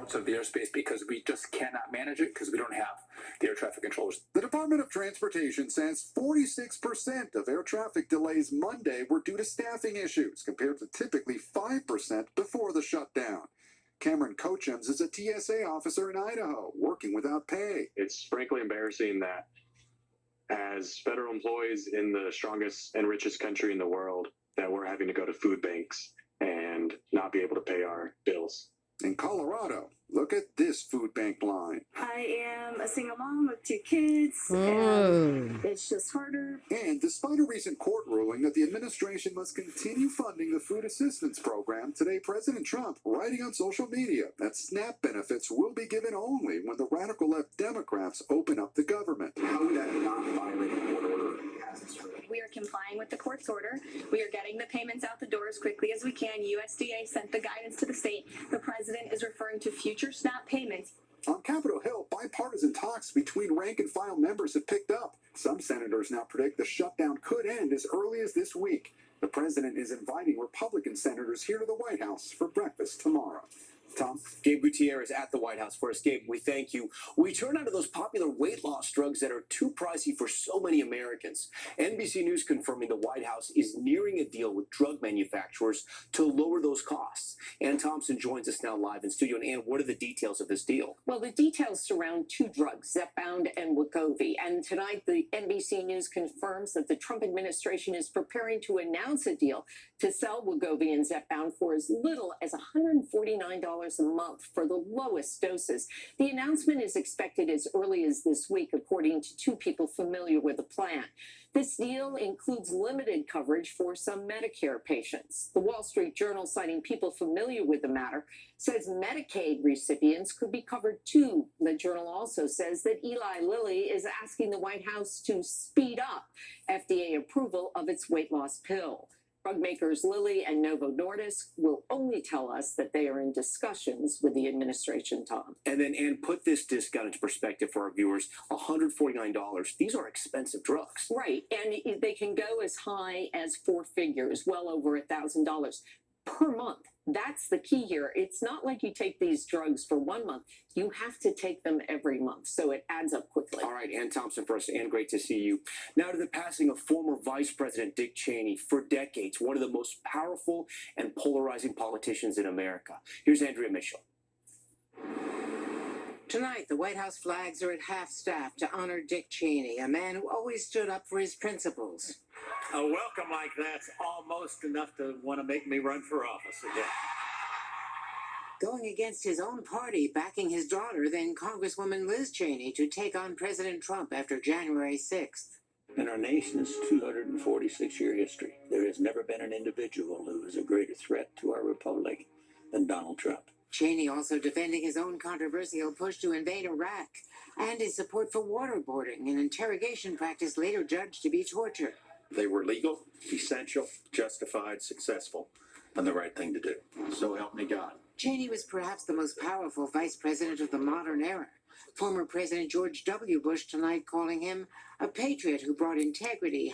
parts of the airspace because we just cannot manage it because we don't have the air traffic controllers. The Department of Transportation says 46% of air traffic delays Monday were due to staffing issues, compared to typically 5% before the shutdown. Cameron Cochems is a TSA officer in Idaho, working without pay. It's frankly embarrassing that as federal employees in the strongest and richest country in the world, that we're having to go to food banks and not be able to pay our bills. In Colorado, look at this food bank line. I am a single mom with 2 kids, and it's just harder. And despite a recent court ruling that the administration must continue funding the food assistance program, today President Trump writing on social media that SNAP benefits will be given only when the radical left Democrats open up the government. How would that not violate the court order? We are complying with the court's order. We are getting the payments out the door as quickly as we can. USDA sent the guidance to the state. The president is referring to future SNAP payments. On Capitol Hill, bipartisan talks between rank-and-file members have picked up. Some senators now predict the shutdown could end as early as this week. The president is inviting Republican senators here to the White House for breakfast tomorrow. Tom? Gabe Gutierrez at the White House. First, Gabe, we thank you. We turn now to those popular weight loss drugs that are too pricey for so many Americans. NBC News confirming the White House is nearing a deal with drug manufacturers to lower those costs. Ann Thompson joins us now live in studio. And Ann, what are the details of this deal? Well, the details surround 2 drugs, Zepbound and Wegovy. And tonight, the NBC News confirms that the Trump administration is preparing to announce a deal to sell Wegovy and Zepbound for as little as $149 a month for the lowest doses. The announcement is expected as early as this week, according to 2 people familiar with the plan. This deal includes limited coverage for some Medicare patients. The Wall Street Journal, citing people familiar with the matter, says Medicaid recipients could be covered too. The Journal also says that Eli Lilly is asking the White House to speed up FDA approval of its weight loss pill. Drug makers Lilly and Novo Nordisk will only tell us that they are in discussions with the administration, Tom. And then, Ann, put this discount into perspective for our viewers. $149. These are expensive drugs. Right, and they can go as high as 4 figures, well over $1,000 per month. That's the key here. It's not like you take these drugs for 1 month. You have to take them every month, so it adds up quickly. All right, Ann Thompson first. Ann, great to see you. Now to the passing of former Vice President Dick Cheney. For decades, one of the most powerful and polarizing politicians in America. Here's Andrea Mitchell. Tonight, the White House flags are at half-staff to honor Dick Cheney, a man who always stood up for his principles. A welcome like that's almost enough to want to make me run for office again. Going against his own party, backing his daughter, then Congresswoman Liz Cheney, to take on President Trump after January 6th. In our nation's 246-year history, there has never been an individual who is a greater threat to our republic than Donald Trump. Cheney also defending his own controversial push to invade Iraq and his support for waterboarding, an interrogation practice later judged to be torture. They were legal, essential, justified, successful, and the right thing to do. So help me God. Cheney was perhaps the most powerful vice president of the modern era. Former President George W. Bush tonight calling him a patriot who brought integrity,